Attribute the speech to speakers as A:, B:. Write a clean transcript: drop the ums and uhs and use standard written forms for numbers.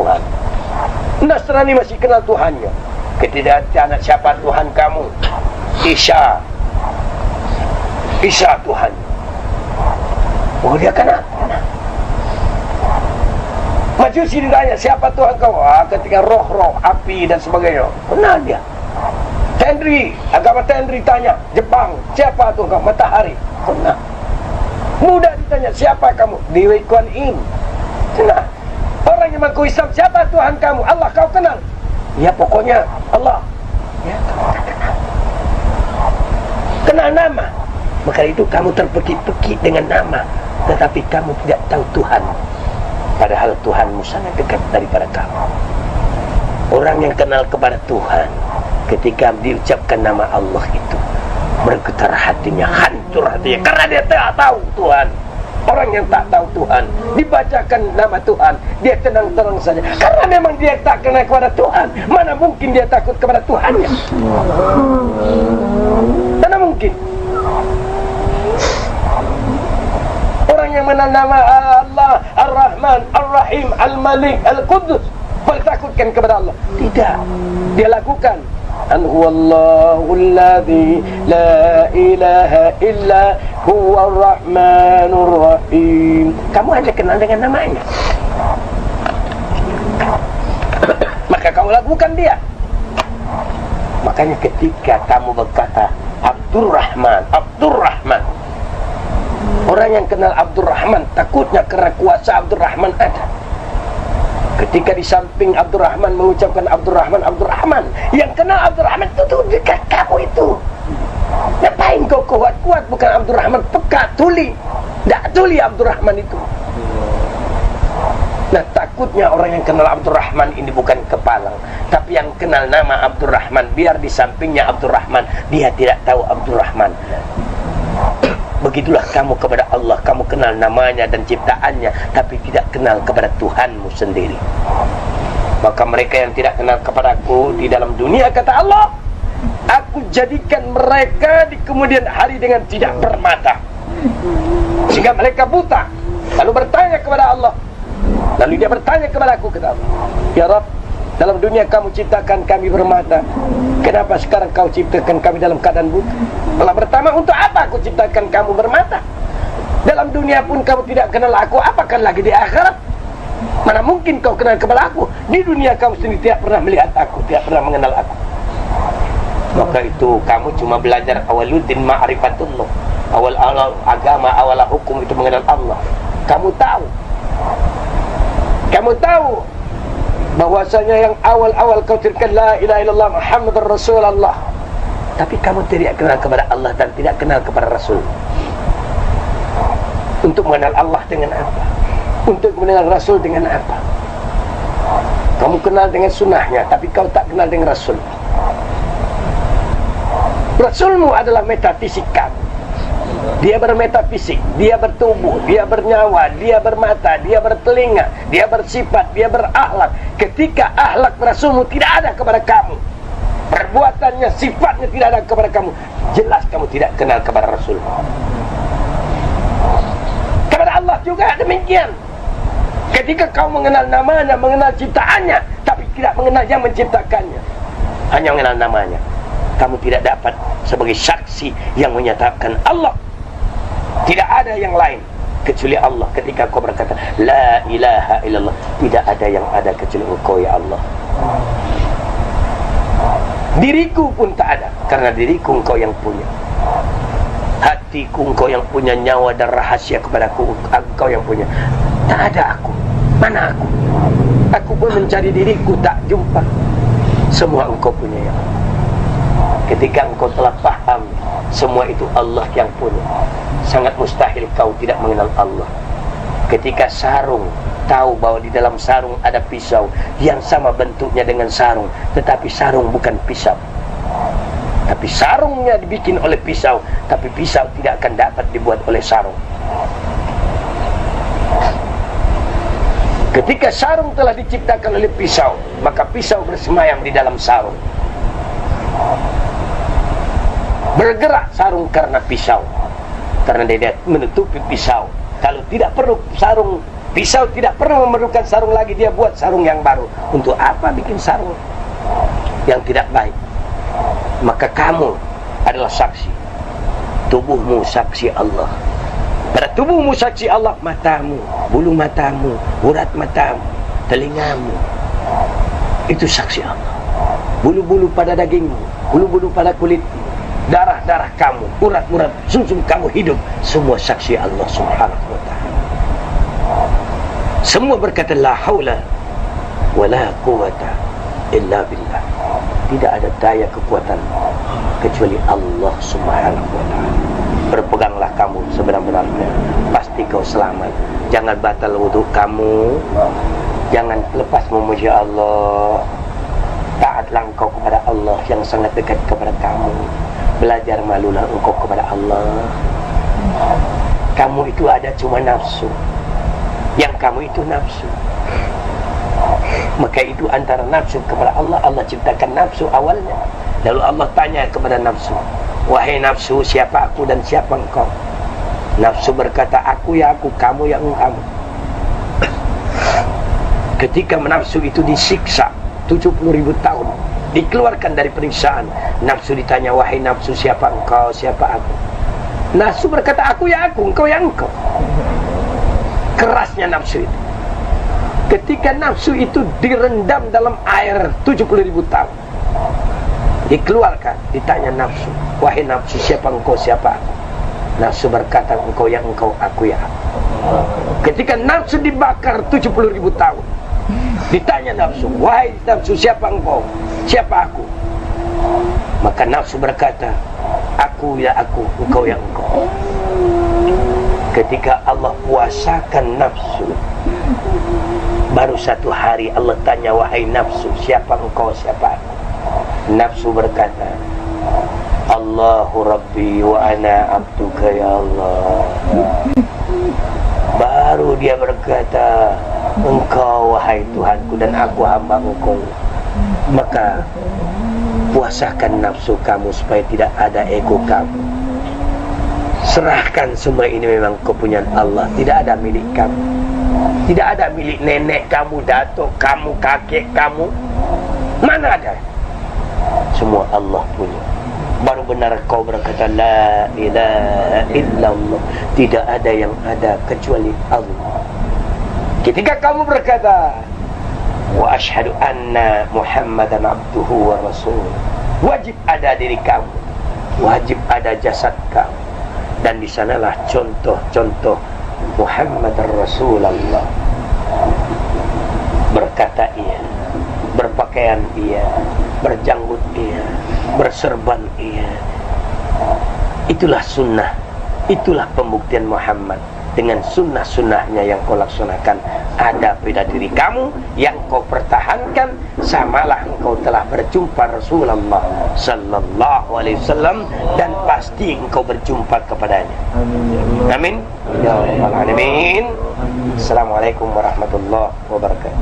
A: Tuhan. Nasrani masih kenal Tuhannya. Ketika tanya siapa Tuhan kamu, Isa Tuhan. Oh, dia kenal. Majusi ditanya siapa Tuhan kamu, ketika roh-roh, api dan sebagainya, kenal dia. Agama Tenri tanya Jepang, siapa Tuhan kamu, matahari, kenal. Buddha ditanya siapa kamu, Dewi Kuan Im, kenal. Orang yang mengaku Islam, siapa Tuhan kamu, Allah, kau kenal? Ya pokoknya Allah. Ya, kamu tak kenal. Kenal nama. Maka itu kamu terpekik-pekik dengan nama, tetapi kamu tidak tahu Tuhan. Padahal Tuhanmu sangat dekat daripada kamu. Orang yang kenal kepada Tuhan, ketika diucapkan nama Allah itu, bergetar hatinya, hancur hatinya, karena dia tak tahu Tuhan. Orang yang tak tahu Tuhan, dibacakan nama Tuhan, dia tenang-tenang saja, karena memang dia tak kenal kepada Tuhan. Mana mungkin dia takut kepada Tuhannya? Mana mungkin? Orang yang mengenal nama Allah, Ar-Rahman, Ar-Rahim, Al-Malik, Al-Quddus, boleh takutkan kepada Allah? Tidak. Dia lakukan An huwallahu alladhi la ilaha illa huwa ar-Rahmanur Rahim. Kamu hanya kenal dengan namanya, maka kamu lakukan dia. Makanya ketika kamu berkata Abdurrahman, orang yang kenal Abdurrahman takutnya karena kuasa Abdurrahman ada. Ketika di samping Abdurrahman mengucapkan Abdurrahman, yang kenal Abdurrahman itu tuh dekat kamu itu. Ngapain kau kuat-kuat, bukan Abdurrahman, peka, tuli. Tak tuli Abdurrahman itu. Nah, takutnya orang yang kenal Abdurrahman ini bukan kepalang, tapi yang kenal nama Abdurrahman, biar di sampingnya Abdurrahman, dia tidak tahu Abdurrahman. Begitulah kamu kepada Allah, kamu kenal namanya dan ciptaannya, tapi tidak kenal kepada Tuhanmu sendiri. Maka mereka yang tidak kenal kepadaku di dalam dunia, kata Allah, aku jadikan mereka di kemudian hari dengan tidak bermata, sehingga mereka buta. Lalu bertanya kepada Allah, lalu dia bertanya kepada aku, kata Allah, ya Rabb, dalam dunia kamu ciptakan kami bermata, kenapa sekarang kau ciptakan kami dalam keadaan buta? Allah bertanya, untuk apa aku ciptakan kamu bermata? Dalam dunia pun kamu tidak kenal aku, apakan lagi di akhirat? Mana mungkin kau kenal kepada aku? Di dunia kamu sendiri tidak pernah melihat aku, tidak pernah mengenal aku. Maka itu kamu cuma belajar awaluddin ma'rifatullah, awal agama, awal hukum itu mengenal Allah. Kamu tahu bahwasanya yang awal-awal kau tirkan la ilaha illallah Muhammadur Rasulullah, tapi kamu tidak kenal kepada Allah dan tidak kenal kepada Rasul. Untuk mengenal Allah dengan apa? Untuk mengenal Rasul dengan apa? Kamu kenal dengan sunnahnya, tapi kau tak kenal dengan Rasul. Rasulmu adalah metafisik kamu. Dia bermetafisik, dia bertubuh, dia bernyawa, dia bermata, dia bertelinga, dia bersifat, dia berakhlak. Ketika akhlak Rasulmu tidak ada kepada kamu, perbuatannya, sifatnya tidak ada kepada kamu, jelas kamu tidak kenal kepada Rasul. Kepada Allah juga demikian. Ketika kau mengenal namanya, mengenal ciptaannya, tapi tidak mengenal yang menciptakannya, hanya mengenal namanya, kamu tidak dapat sebagai saksi yang menyatakan Allah tidak ada yang lain kecuali Allah. Ketika kau berkata la ilaha illallah, tidak ada yang ada kecuali Engkau ya Allah. Diriku pun tak ada, karena diriku Engkau yang punya. Hatiku Engkau yang punya, nyawa dan rahasia kepadaku Engkau yang punya. Tak ada aku. Mana aku? Aku pun mencari diriku, tak jumpa. Semua Engkau punya ya Allah. Ketika engkau telah paham semua itu Allah yang punya, sangat mustahil kau tidak mengenal Allah. Ketika sarung, tahu bahwa di dalam sarung ada pisau yang sama bentuknya dengan sarung, tetapi sarung bukan pisau. Tapi sarungnya dibikin oleh pisau, tapi pisau tidak akan dapat dibuat oleh sarung. Ketika sarung telah diciptakan oleh pisau, maka pisau bersemayam di dalam sarung. Bergerak sarung karena pisau, karena dia menutupi pisau. Kalau tidak perlu sarung Pisau tidak pernah memerlukan sarung lagi, dia buat sarung yang baru. Untuk apa bikin sarung yang tidak baik? Maka kamu adalah saksi. Tubuhmu saksi Allah. Pada tubuhmu saksi Allah, matamu, bulu matamu, urat matamu, telingamu, itu saksi Allah. Bulu-bulu pada dagingmu, bulu-bulu pada kulitmu, darah-darah kamu, urat-urat sumsum kamu hidup, semua saksi Allah Subhanahu wa ta'ala. Semua berkata la haula wala quwata illa billah. Tidak ada daya kekuatan kecuali Allah Subhanahu wa ta'ala. Berpeganglah kamu sebenar-benarnya, pasti kau selamat. Jangan batal wudu kamu, jangan lepas memuji Allah. Taatlah engkau kepada Allah yang sangat dekat kepada kamu. Belajar malulah engkau kepada Allah. Kamu itu ada cuma nafsu. Yang kamu itu nafsu. Maka itu antara nafsu kepada Allah. Allah ciptakan nafsu awalnya. Lalu Allah tanya kepada nafsu, wahai nafsu, siapa aku dan siapa engkau? Nafsu berkata, aku ya aku, kamu ya kamu. Ketika nafsu itu disiksa 70.000 tahun, dikeluarkan dari periksaan, nafsu ditanya, wahai nafsu, siapa engkau, siapa aku? Nafsu berkata, aku ya aku, engkau ya engkau. Kerasnya nafsu itu. Ketika nafsu itu direndam dalam air 70.000 tahun, dikeluarkan, ditanya nafsu, wahai nafsu, siapa engkau, siapa aku? Nafsu berkata, engkau ya engkau, aku ya aku. Ketika nafsu dibakar 70.000 tahun, ditanya nafsu, wahai nafsu, siapa engkau, siapa aku? Maka nafsu berkata, aku ya aku, engkau ya engkau. Ketika Allah puasakan nafsu, baru satu hari Allah tanya, wahai nafsu, siapa engkau, siapa aku? Nafsu berkata, Allahu Rabbi wa ana abduka ya Allah. Baru dia berkata, engkau wahai Tuhanku dan aku hamba engkau. Maka puasakan nafsu kamu supaya tidak ada ego kamu. Serahkan semua ini memang kepunyaan Allah, tidak ada milik kamu. Tidak ada milik nenek kamu, datuk kamu, kakek kamu. Mana ada? Semua Allah punya. Baru benar kau berkata la ilaha illallah. Tidak ada yang ada kecuali Allah. Ketika kamu berkata wa asyhadu anna Muhammadan abduhu wa rasuluh, wajib ada diri kamu, wajib ada jasad kamu. Dan di sanalah contoh-contoh Muhammad Rasulullah. Berkata iya, berpakaian iya, berjanggut iya, berserban iya. Itulah sunnah, itulah pembuktian Muhammad. Dengan sunnah-sunnahnya yang kau laksanakan, ada pada diri kamu yang kau pertahankan, samalah engkau telah berjumpa Rasulullah sallallahu alaihi wasallam, dan pasti engkau berjumpa kepadanya. Amin ya rabbal alamin. Assalamualaikum warahmatullahi wabarakatuh.